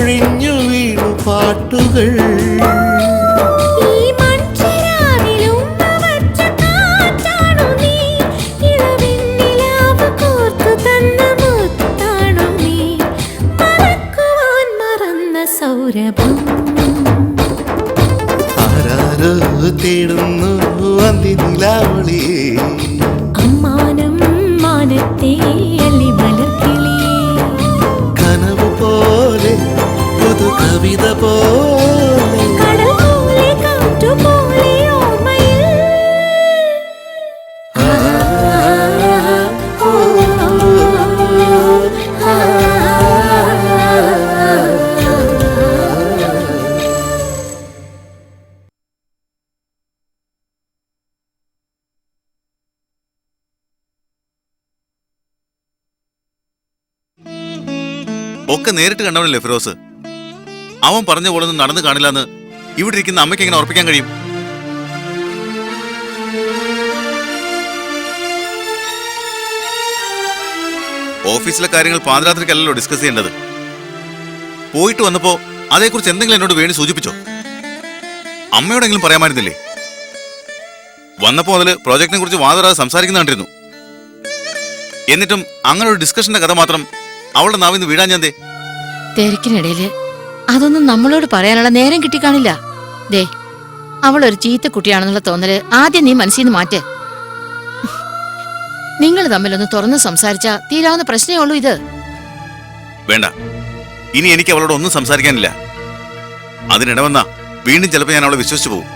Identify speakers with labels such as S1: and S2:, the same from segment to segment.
S1: പൊഴിഞ്ഞു വീണു പാട്ടുകൾ. ആരാരോ തേടുന്നു അന്തിനിലാവളി,
S2: അമ്മാനം മാനത്തെ അല്ലിമലർക്കിളി.
S1: കനവ് പോലെ പുതു കവിത പോലെ
S2: കടൽ പോലെ കാറ്റുപോലെ ഓർമ്മയിൽ.
S3: ഒക്കെ നേരിട്ട് കണ്ടവനല്ലേ ഫിറോസ്. അവൻ പറഞ്ഞ പോലെ ഒന്നും നടന്നു കാണില്ലെന്ന് ഇവിടെ ഇരിക്കുന്ന അമ്മയ്ക്ക് എങ്ങനെ ഉറപ്പിക്കാൻ കഴിയും? ഓഫീസിലെ കാര്യങ്ങൾ പാതിരാത്രിക്കല്ലല്ലോ ഡിസ്കസ് ചെയ്യേണ്ടത്. പോയിട്ട് വന്നപ്പോ അതേക്കുറിച്ച് എന്തെങ്കിലും എന്നോട് വേണ്ടി സൂചിപ്പിച്ചോ? അമ്മയോടെങ്കിലും പറയാമായിരുന്നില്ലേ? വന്നപ്പോ അതില് പ്രോജക്റ്റിനെ കുറിച്ച് വാതരാതെ സംസാരിക്കുന്ന കണ്ടിരുന്നു. എന്നിട്ടും അങ്ങനെ ഒരു ഡിസ്കഷന്റെ കഥ മാത്രം അവളുടെ നാവിന്ന് വീഴാൻ ഞാൻ
S4: തിരക്കിനിടയില് അതൊന്നും നമ്മളോട് പറയാനുള്ള നേരം കിട്ടിക്കാണില്ല. ദേ, അവളൊരു ചീത്ത കുട്ടിയാണെന്നുള്ള തോന്നല് ആദ്യം നീ മനസ്സിൽ നിന്ന് മാറ്റ്. നിങ്ങൾ തമ്മിലൊന്ന് തുറന്ന് സംസാരിച്ചാ തീരാവുന്ന പ്രശ്നമേ ഉള്ളൂ ഇത്.
S3: വേണ്ട, ഇനി എനിക്ക് അവളോട് ഒന്നും സംസാരിക്കാനില്ല. അതിനിടവന്നാ വീണ്ടും ചിലപ്പോൾ ഞാൻ അവളെ വിശ്വസിച്ചു പോകും.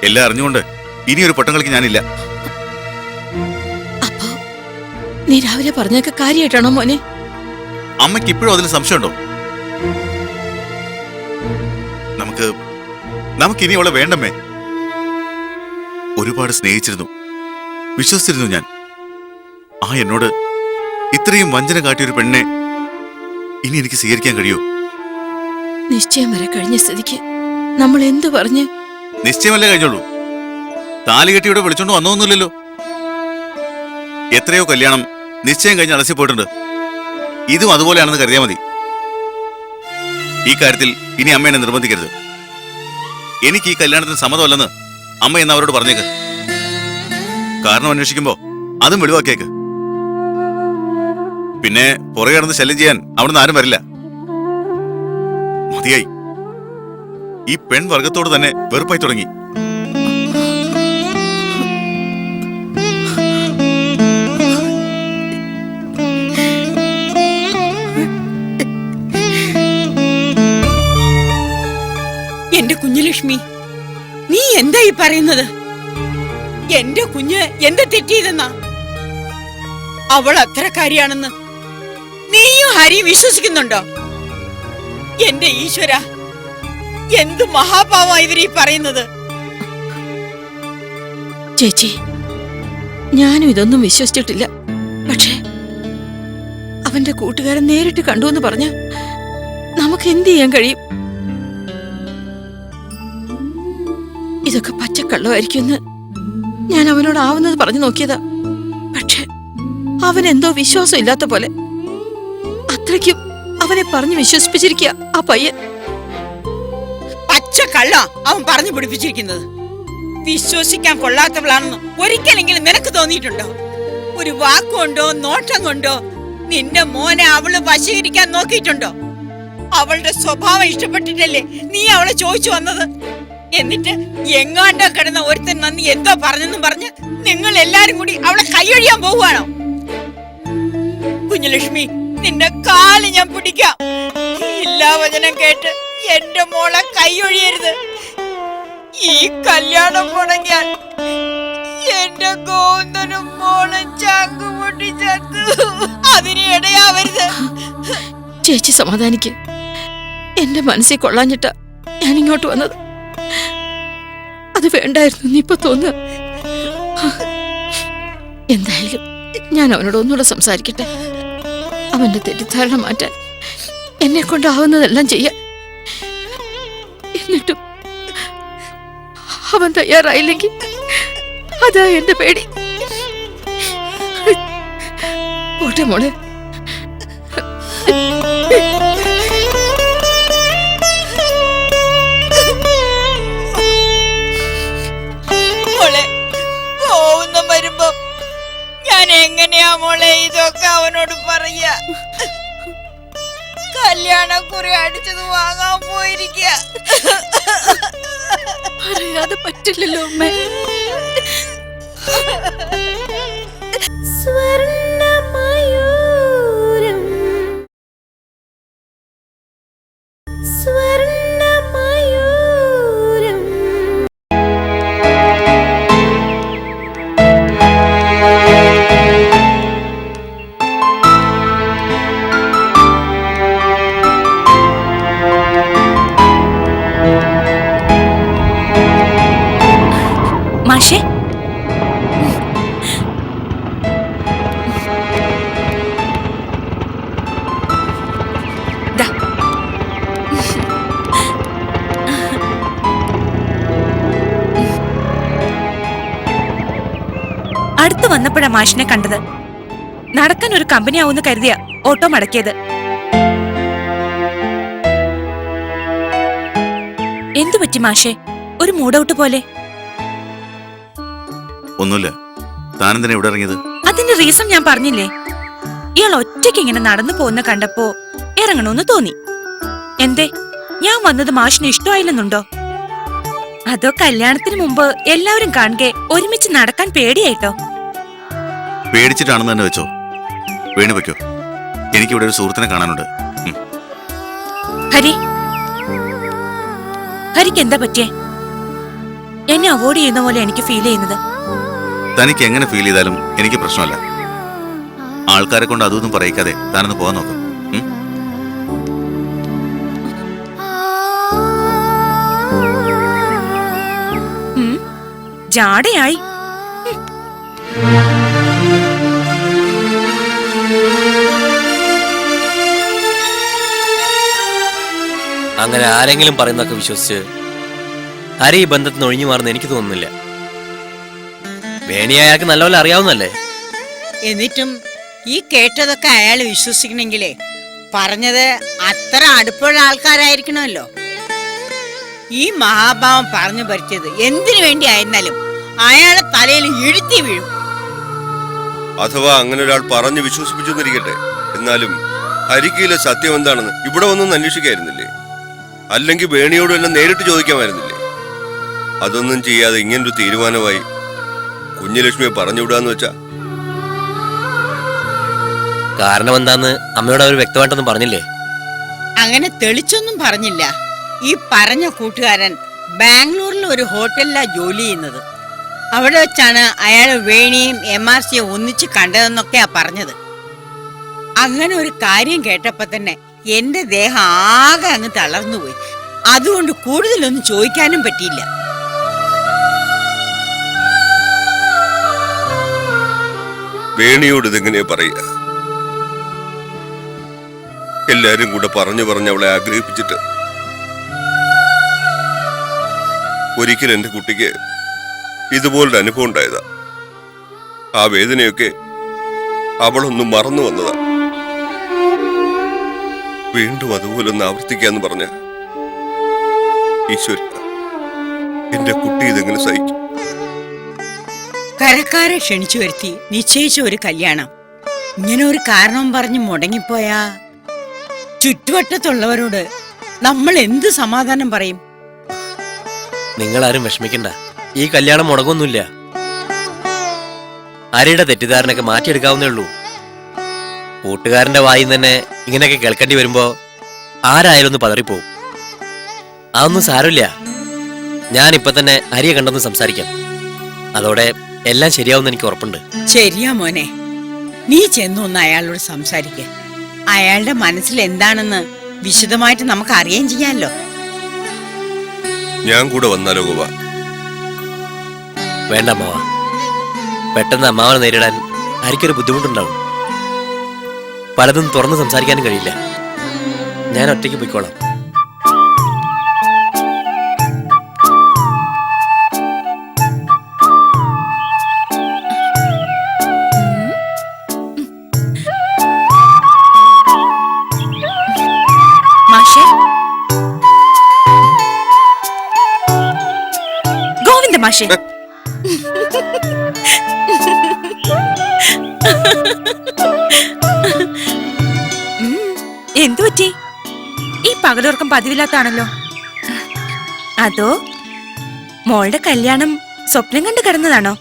S3: എല്ലാം അറിഞ്ഞുകൊണ്ട് ഇനിയൊരു പൊട്ടം കളിക്ക് ഞാനില്ല.
S4: നീ രാവിലെ പറഞ്ഞൊക്കെ കാര്യമായിട്ടാണോ മോനെ?
S3: അമ്മയ്ക്ക് ഇപ്പോഴും അതിൽ സംശയമുണ്ടോ? നമുക്കിനി അവളെ വേണ്ടമ്മേ. ഒരുപാട് സ്നേഹിച്ചിരുന്നു, വിശ്വസിച്ചിരുന്നു ഞാൻ. ആ എന്നോട് ഇത്രയും വഞ്ചന കാട്ടിയൊരു പെണ്ണെ ഇനി എനിക്ക് സ്വീകരിക്കാൻ കഴിയോ?
S4: നിശ്ചയം വരെ കഴിഞ്ഞ സ്ഥിതിക്ക് നമ്മൾ എന്തു പറഞ്ഞ്?
S3: നിശ്ചയമല്ലേ കഴിഞ്ഞോളൂ. താലി കെട്ടി ഇവിടെ വിളിച്ചോണ്ട് വന്നോന്നില്ലല്ലോ. എത്രയോ കല്യാണം നിശ്ചയം കഴിഞ്ഞ് അലസി പോയിട്ടുണ്ട്. ഇതും അതുപോലെയാണെന്ന് കരുതിയാൽ മതി. ഈ കാര്യത്തിൽ ഇനി അമ്മ എന്നെ നിർബന്ധിക്കരുത്. എനിക്ക് ഈ കല്യാണത്തിന് സമ്മതമല്ലെന്ന് അമ്മ എന്ന് അവരോട് പറഞ്ഞേക്ക്. കാരണം അന്വേഷിക്കുമ്പോ അതും വെളിവാക്കിയേക്ക്. പിന്നെ പുറകെ കിടന്ന് ശല്യം ചെയ്യാൻ അവിടുന്ന് ആരും വരില്ല. മതിയായി. ഈ പെൺവർഗത്തോട് തന്നെ വെറുപ്പായി തുടങ്ങി.
S5: എന്റെ കുഞ്ഞുലക്ഷ്മി, നീ എന്തായി പറയുന്നത്? എന്റെ കുഞ്ഞ് എന്താ തെറ്റിയതെന്നാ? അവൾ അത്രക്കാരിയാണെന്ന് നീയും ഹരി വിശ്വസിക്കുന്നുണ്ടോ? എന്റെ ഈശ്വര, എന്ത് മഹാപാവ ഇവരീ പറയുന്നത്.
S4: ചേച്ചി, ഞാനും ഇതൊന്നും വിശ്വസിച്ചിട്ടില്ല. പക്ഷേ അവന്റെ കൂട്ടുകാരൻ നേരിട്ട് കണ്ടു എന്ന് പറഞ്ഞ നമുക്ക് എന്ത് ചെയ്യാൻ കഴിയും? ഇതൊക്കെ പച്ചക്കള്ളമായിരിക്കുമെന്ന് ഞാൻ അവനോട് ആവുന്നത് പറഞ്ഞു നോക്കിയതാ. പക്ഷെ അവനെന്തോ വിശ്വാസം ഇല്ലാത്ത പോലെ അത്രയ്ക്കും അവനെ പറഞ്ഞു വിശ്വസിപ്പിച്ചിരിക്കുക ആ പയ്യൻ.
S5: പച്ചക്കള്ള അവൻ പറഞ്ഞു പിടിപ്പിച്ചിരിക്കുന്നത്. വിശ്വസിക്കാൻ കൊള്ളാത്തവളാണെന്ന് ഒരിക്കലെങ്കിലും നിനക്ക് തോന്നിയിട്ടുണ്ടോ? ഒരു വാക്കുകൊണ്ടോ നോട്ടം കൊണ്ടോ നിന്റെ മോനെ അവള് വശീകരിക്കാൻ നോക്കിയിട്ടുണ്ടോ? അവളുടെ സ്വഭാവം ഇഷ്ടപ്പെട്ടിട്ടല്ലേ നീ അവളെ ചോദിച്ചു വന്നത്? എന്നിട്ട് എങ്ങാണ്ടോ കിടന്ന ഒരുത്തൻ നന്ദി എന്തോ പറഞ്ഞെന്നും പറഞ്ഞ് നിങ്ങൾ എല്ലാരും കൂടി അവളെ കൈയൊഴിയാൻ പോവുകയാണോ? കുഞ്ഞുലക്ഷ്മി, നിന്റെ കാല് ഞാൻ പിടിക്കാം. എല്ലാ വചനം കേട്ട് എന്റെ മോളെ കൈയൊഴിയരുത്. ഈ കല്യാണം മുടങ്ങിയാൽ എന്റെ ഗോന്തനും മോളെ ചാങ്കു പൊട്ടിച്ചേർത്തു. അതിന് ഇടയാവരുത്.
S4: ചേച്ചി സമാധാനിക്ക്. എന്റെ മനസ്സിൽ കൊള്ളാഞ്ഞിട്ട ഞാൻ ഇങ്ങോട്ട് വന്നത്. അത് വേണ്ടായിരുന്നു ഇപ്പൊ തോന്നുക. എന്തായാലും ഞാൻ അവനോട് ഒന്നുകൂടെ സംസാരിക്കട്ടെ. അവന്റെ തെറ്റിദ്ധാരണ മാറ്റാൻ എന്നെ കൊണ്ടാവുന്നതെല്ലാം ചെയ്യാൻ. എന്നിട്ടും അവൻ തയ്യാറായില്ലെങ്കിൽ അതാ എന്റെ പേടി. പോട്ടെ മോളെ.
S5: മോളെ പോകുന്ന വരുമ്പോ ഞാൻ എങ്ങനെയാ മോളെ ഇതൊക്കെ അവനോട് പറയാ? കല്യാണക്കുറി അടിച്ചത് വാങ്ങാൻ പോയിരിക്കുക.
S4: പറയാതെ പറ്റില്ലല്ലോ അമ്മേ.
S2: സ്വർണ്ണമയൂരം സ്വർണ്ണമയൂരം
S4: മാഷേ, ദാ. അടുത്ത് വന്നപ്പോഴാ മാഷിനെ കണ്ടത്. നടക്കാൻ ഒരു കമ്പനി ആവുമെന്ന് കരുതിയ ഓട്ടോ മടക്കിയത്. എന്തു പറ്റി മാഷേ? ഒരു മൂഡൌട്ട് പോലെ.
S3: ഒന്നുമില്ല. താനെന്തിനാ ഇവിടെ ഇറങ്ങിയത്?
S4: അതിന്റെ റീസൺ ഞാൻ പറഞ്ഞില്ലേ. ഇയാൾ ഒറ്റയ്ക്ക് ഇങ്ങനെ നടന്നു പോകുന്ന കണ്ടപ്പോ ഇറങ്ങണമെന്ന് തോന്നി. എന്തേ, ഞാൻ വന്നത് മാഷിന് ഇഷ്ടമായില്ലെന്നുണ്ടോ? അതോ കല്യാണത്തിന് മുമ്പ് എല്ലാവരും കാണുകെ ഒരുമിച്ച് നടക്കാൻ പേടിയായിട്ടോ?
S3: പേടിച്ചിട്ടാണെന്ന് തന്നെ വെച്ചോ. വേണു വെക്കോ, എനിക്കിവിടെ ഒരു സുഹൃത്തിനെ കാണാനുണ്ട്.
S4: ഹരി, ഹരിക്ക് എന്താ പറ്റിയേ? എന്നെ അവോയ്ഡ് ചെയ്യുന്ന പോലെ എനിക്ക് ഫീൽ ചെയ്യുന്നത്.
S3: തനിക്ക് എങ്ങനെ ഫീൽ ചെയ്താലും എനിക്ക് പ്രശ്നമല്ല. ആൾക്കാരെ കൊണ്ട് അതൊന്നും പറയിക്കാതെ താനൊന്ന് പോകാൻ നോക്കും.
S4: ജാടയായി.
S6: അങ്ങനെ ആരെങ്കിലും പറയുന്നതൊക്കെ വിശ്വസിച്ച് ഹരി ഈ ബന്ധത്തിന് ഒഴിഞ്ഞു മാറുന്ന എനിക്ക് തോന്നുന്നില്ല. വേണി അയാൾക്ക് നല്ലപോലെ അറിയാവുന്നല്ലേ.
S5: എന്നിട്ടും ഈ കേട്ടതൊക്കെ അയാൾ വിശ്വസിക്കണെങ്കിലേ പറഞ്ഞത് അത്ര അടുപ്പുള്ള ആൾക്കാരായിരിക്കണമല്ലോ. ഈ മഹാഭാവം പറഞ്ഞു പറ്റിയത് എന്തിനു വേണ്ടി ആയിരുന്നാലും അയാളെ തലയിൽ ഇഴുത്തി വീഴും.
S7: അഥവാ അങ്ങനെ ഒരാൾ പറഞ്ഞു വിശ്വസിപ്പിച്ചെന്നിരിക്കട്ടെ, എന്നാലും ഹരിക്കയിലെ സത്യം എന്താണെന്ന് ഇവിടെ വന്നൊന്ന് അന്വേഷിക്കായിരുന്നില്ലേ? അല്ലെങ്കിൽ വേണിയോട് എന്നെ നേരിട്ട് ചോദിക്കാമായിരുന്നില്ലേ? അതൊന്നും ചെയ്യാതെ ഇങ്ങനൊരു തീരുമാനമായി കുഞ്ഞുലക്ഷ്മിയെ പറഞ്ഞുവിടാന്ന് വെച്ചാ
S6: കാരണം എന്താന്ന് അമ്മയോട് അവർ വ്യക്തമായിട്ടൊന്നും പറഞ്ഞില്ലേ?
S5: അങ്ങനെ തെളിച്ചൊന്നും പറഞ്ഞില്ല. ഈ പറഞ്ഞ കൂട്ടുകാരൻ ബാംഗ്ലൂരിൽ ഒരു ഹോട്ടലിലാ ജോലി ചെയ്യുന്നത്. അവിടെ വെച്ചാണ് അയാൾ വേണിയും MRC ഒന്നിച്ച് കണ്ടതെന്നൊക്കെയാ പറഞ്ഞത്. അങ്ങനെ ഒരു കാര്യം കേട്ടപ്പോ തന്നെ എന്റെ ദേഹം ആകെ അങ്ങ് തളർന്നുപോയി. അതുകൊണ്ട് കൂടുതലൊന്നും ചോദിക്കാനും പറ്റിയില്ല.
S7: വേണിയോട് ഇതെങ്ങനെയാ പറയുക? എല്ലാരും കൂടെ പറഞ്ഞു അവളെ ആഗ്രഹിപ്പിച്ചിട്ട് ഒരിക്കൽ എന്റെ കുട്ടിക്ക് ഇതുപോലൊരു അനുഭവം ഉണ്ടായതാ. ആ വേദനയൊക്കെ അവളൊന്നും മറന്നു വന്നതാ. വീണ്ടും അതുപോലൊന്ന് ആവർത്തിക്കാന്ന് പറഞ്ഞ ഈശ്വര, എന്റെ കുട്ടി ഇതെങ്ങനെ സഹിക്കും?
S5: കരക്കാരെ ക്ഷണിച്ചു വരുത്തി നിശ്ചയിച്ച ഒരു കല്യാണം ഇങ്ങനെ ഒരു കാരണം പറഞ്ഞ് മുടങ്ങിപ്പോയാ ചുറ്റുവട്ടത്തുള്ളവരോട് നമ്മൾ എന്ത് സമാധാനം പറയും?
S6: നിങ്ങളാരും വിഷമിക്കണ്ട, ഈ കല്യാണം മുടങ്ങൊന്നുമില്ല. ഹരിയുടെ തെറ്റിദ്ധാരണയൊക്കെ മാറ്റിയെടുക്കാവുന്നേ ഉള്ളൂ. കൂട്ടുകാരന്റെ വായിൽ തന്നെ ഇങ്ങനെയൊക്കെ കേൾക്കേണ്ടി വരുമ്പോ ആരായാലും ഒന്ന് പതറിപ്പോവും. അതൊന്നും സാരമില്ല. ഞാനിപ്പൊ തന്നെ ഹരിയെ കണ്ടൊന്ന് സംസാരിക്കാം. അതോടെ എല്ലാം ശരിയാവുമെന്ന് എനിക്ക് ഉറപ്പുണ്ട്.
S5: ശരിയാ മോനെ, നീ ചെന്നൊന്ന് അയാളോട് സംസാരിക്ക. അയാളുടെ മനസ്സിൽ എന്താണെന്ന് വിശദമായിട്ട് നമുക്ക് അറിയാൻ ചെയ്യാമല്ലോ.
S7: ഞാൻ കൂടെ വന്നാലോ ഗോപ?
S6: വേണ്ട അമ്മാവ, പെട്ടെന്ന് അമ്മാവനെ നേരിടാൻ ഹരിക്കൊരു ബുദ്ധിമുട്ടുണ്ടാവും. പലതും തുറന്ന് സംസാരിക്കാനും കഴിയില്ല. ഞാൻ ഒറ്റയ്ക്ക് പോയിക്കോളാം.
S4: വേണ്ട മാഷെ. എന്തു പറ്റി? ഈ പകലുറക്കം പതിവില്ലാത്താണല്ലോ. അതോ മോളുടെ കല്യാണം സ്വപ്നം കണ്ട് കിടന്നതാണോ?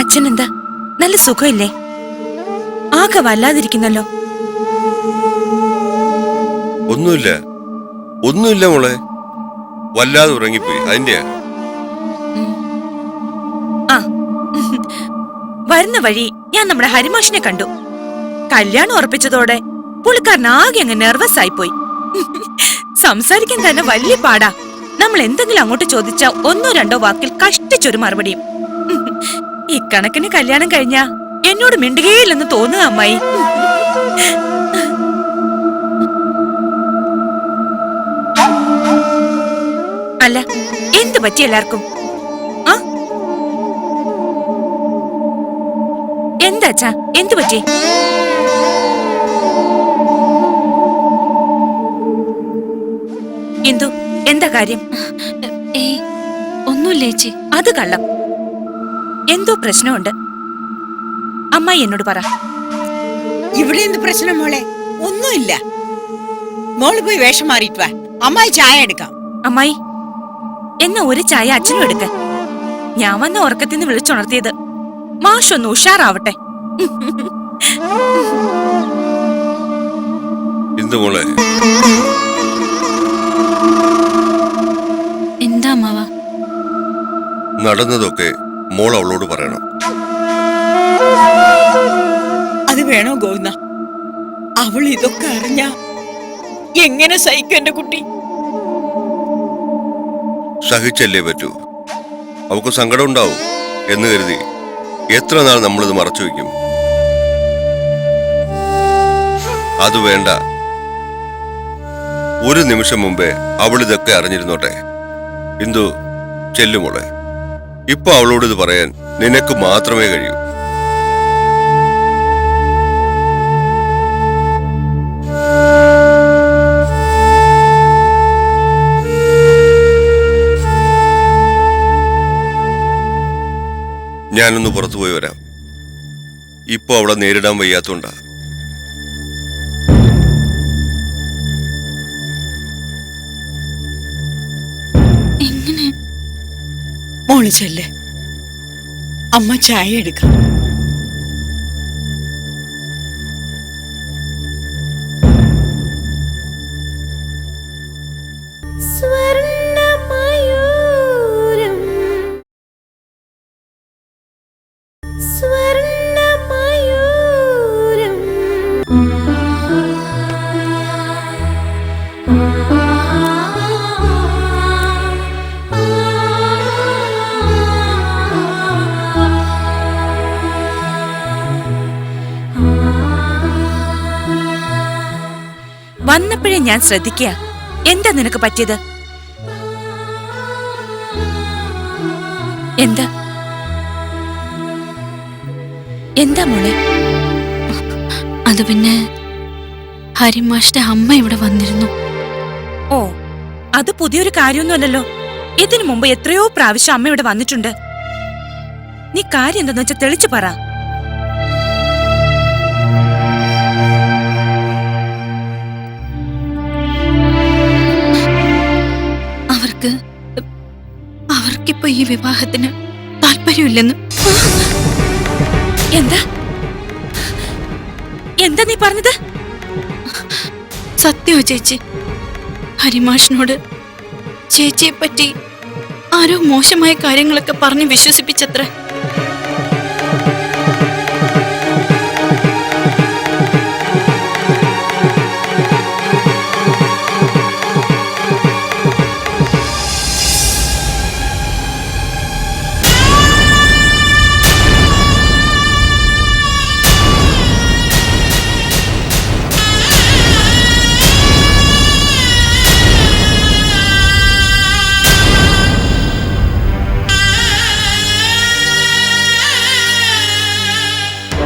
S4: അച്ഛനെന്താ നല്ല സുഖമില്ലേ? ആകെ വല്ലാതിരിക്കുന്നല്ലോ.
S7: ഒന്നുമില്ല മോളെ, വല്ലാതെ ഉറങ്ങിപ്പോയി അതിന്റെയാ.
S4: ആ വരുന്ന വഴി ഞാൻ നമ്മുടെ ഹരിമാഷിനെ കണ്ടു. കല്യാണം ഉറപ്പിച്ചതോടെ പുള്ളിക്കാരൻ ആകെ അങ്ങ് നെർവസ് ആയിപ്പോയി. സംസാരിക്കാൻ തന്നെ വലിയ പാടാ. നമ്മൾ എന്തെങ്കിലും അങ്ങോട്ട് ചോദിച്ചാ ഒന്നോ രണ്ടോ വാക്കിൽ കഷ്ടിച്ചൊരു മറുപടിയും. ഇക്കണക്കിന് കല്യാണം കഴിഞ്ഞാ എന്നോട് മിണ്ടുകയില്ലെന്ന് തോന്നുക അമ്മായി. അല്ല, എന്ത് പറ്റി എല്ലാവർക്കും? ആ എന്താച്ചാ, എന്തു പറ്റി? എന്തു, എന്താ കാര്യം?
S2: ഒന്നുമില്ല ചേച്ചി.
S4: അത് കള്ളം. എന്തോ പ്രശ്നമുണ്ട്. അമ്മായി എന്നോട് പറ.
S5: ഇവിടെ എന്ത് പ്രശ്നം മോളെ? ഒന്നുമില്ല. മോള് പോയി വേഷം മാറിയിട്ട് വാ, അമ്മായി ചായ എടുക്കാം.
S4: അമ്മായി, എന്നാ ഒരു ചായ അച്ഛനും എടുക്ക. ഞാൻ വന്ന ഉറക്കത്തിന്ന് വിളിച്ചുണർത്തിയത്. മാഷൊന്ന് ഉഷാറാവട്ടെ.
S7: എന്ത് മോളെ?
S2: എന്താ അമ്മാവ?
S7: നടന്നതൊക്കെ മോൾ അവളോട് പറയണം.
S5: അത് വേണോ ഗോവിന്ദ? അവൾ ഇതൊക്കെ അറിഞ്ഞ എങ്ങനെ സഹിക്കും എന്റെ കുട്ടി?
S7: സഹിച്ചല്ലേ പറ്റൂ. അവൾക്ക് സങ്കടം ഉണ്ടാവും എന്ന് കരുതി എത്ര നാൾ നമ്മളിത് മറച്ചു വയ്ക്കും? അത് വേണ്ട. ഒരു നിമിഷം മുമ്പേ അവൾ ഇതൊക്കെ അറിഞ്ഞിരുന്നോട്ടെ. ഇന്ദു, ചെല്ലുമോളെ. ഇപ്പൊ അവളോട് ഇത് പറയാൻ നിനക്ക് മാത്രമേ കഴിയൂ. ഞാനൊന്ന് പുറത്തുപോയി വരാം. ഇപ്പൊ അവളെ നേരിടാൻ വയ്യാത്തോണ്ടാ.
S2: എങ്ങനെ?
S5: മോള് ചെല്ല്, അമ്മ ചായ എടുക്കാം.
S2: സ്വർണ്ണമയൂരം സ്വർണ്ണമയൂരം
S4: വന്നപ്പോഴേ ഞാൻ ശ്രദ്ധിക്കുക. എന്താ നിനക്ക് പറ്റിയത്? എന്താ എന്താ മോളെ?
S2: അത് പിന്നെ ഹരിമാഷിന്റെ അമ്മ ഇവിടെ വന്നിരുന്നു.
S4: ഓ, അത് പുതിയൊരു കാര്യമൊന്നുമല്ലല്ലോ. ഇതിനു മുമ്പ് എത്രയോ പ്രാവശ്യം അമ്മ ഇവിടെ വന്നിട്ടുണ്ട്. നീ കാര്യം എന്താന്ന് വെച്ചാൽ തെളിച്ചു പറ.
S2: അവർക്കിപ്പോ ഈ വിവാഹത്തിന് താല്പര്യമില്ലെന്ന്.
S4: എന്താ എന്താ നീ പറഞ്ഞത്?
S2: സത്യമോ ചേച്ചി? ഹരിമാഷിനോട് ചേച്ചിയെ പറ്റി ആരോ മോശമായ കാര്യങ്ങളൊക്കെ പറഞ്ഞ് വിശ്വസിപ്പിച്ചത്ര.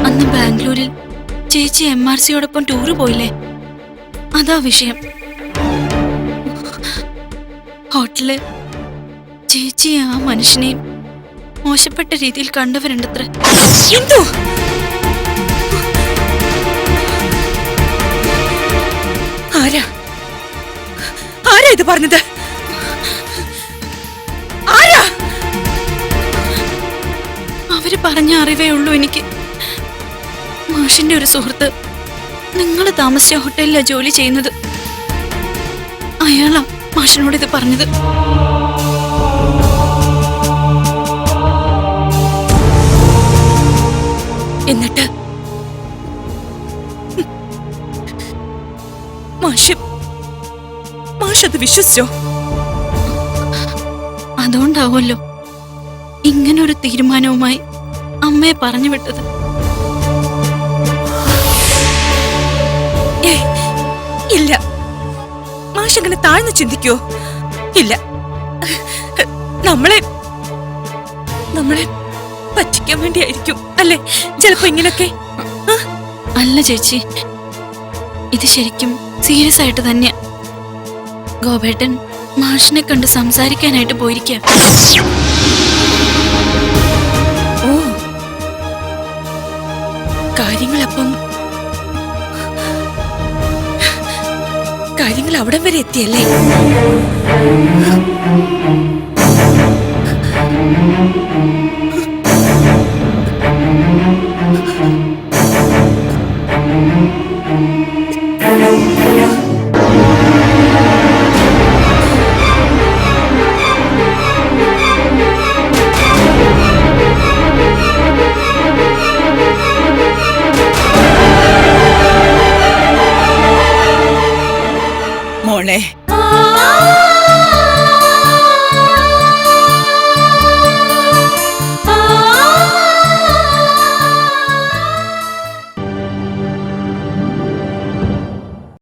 S2: അന്ന് ബാംഗ്ലൂരിൽ ചേച്ചി MRCയോടൊപ്പം ടൂറ് പോയില്ലേ? അതാ വിഷയം. ഹോട്ടല് ചേച്ചി ആ മനുഷ്യനെയും മോശപ്പെട്ട രീതിയിൽ കണ്ടവരുണ്ടത്ര.
S4: എന്തോ ആരാ ആരാ ഇത് പറഞ്ഞത്? ആരാ?
S2: അവര് പറഞ്ഞ അറിവേ ഉള്ളൂ എനിക്ക്. മാഷിന്റെ ഒരു സുഹൃത്ത് നിങ്ങൾ താമസിച്ച ഹോട്ടലിലാ ജോലി ചെയ്യുന്നത്. അയാളാ മാഷിനോട് ഇത് പറഞ്ഞത്.
S4: എന്നിട്ട് മാഷത് വിശ്വസിച്ചോ?
S2: അതുകൊണ്ടാവുമല്ലോ ഇങ്ങനൊരു തീരുമാനവുമായി അമ്മയെ പറഞ്ഞു വിട്ടത്.
S4: ഇല്ല, മാഷ് അങ്ങനെ താഴ്ന്നു ചിന്തിക്കോ? ഇല്ല, നമ്മളെ പറ്റിക്കാൻ വേണ്ടിയായിരിക്കും അല്ലേ ചിലപ്പോ ഇങ്ങനൊക്കെ?
S2: അല്ല ചേച്ചി, ഇത് ശരിക്കും സീരിയസ് ആയിട്ട് തന്നെയാ. ഗോപേട്ടൻ മാഷിനെ കണ്ട് സംസാരിക്കാനായിട്ട് പോയിരിക്കുക.
S4: ഓ, കാര്യങ്ങൾ അവിടം വരെ എത്തിയല്ലേ?
S5: മോളെ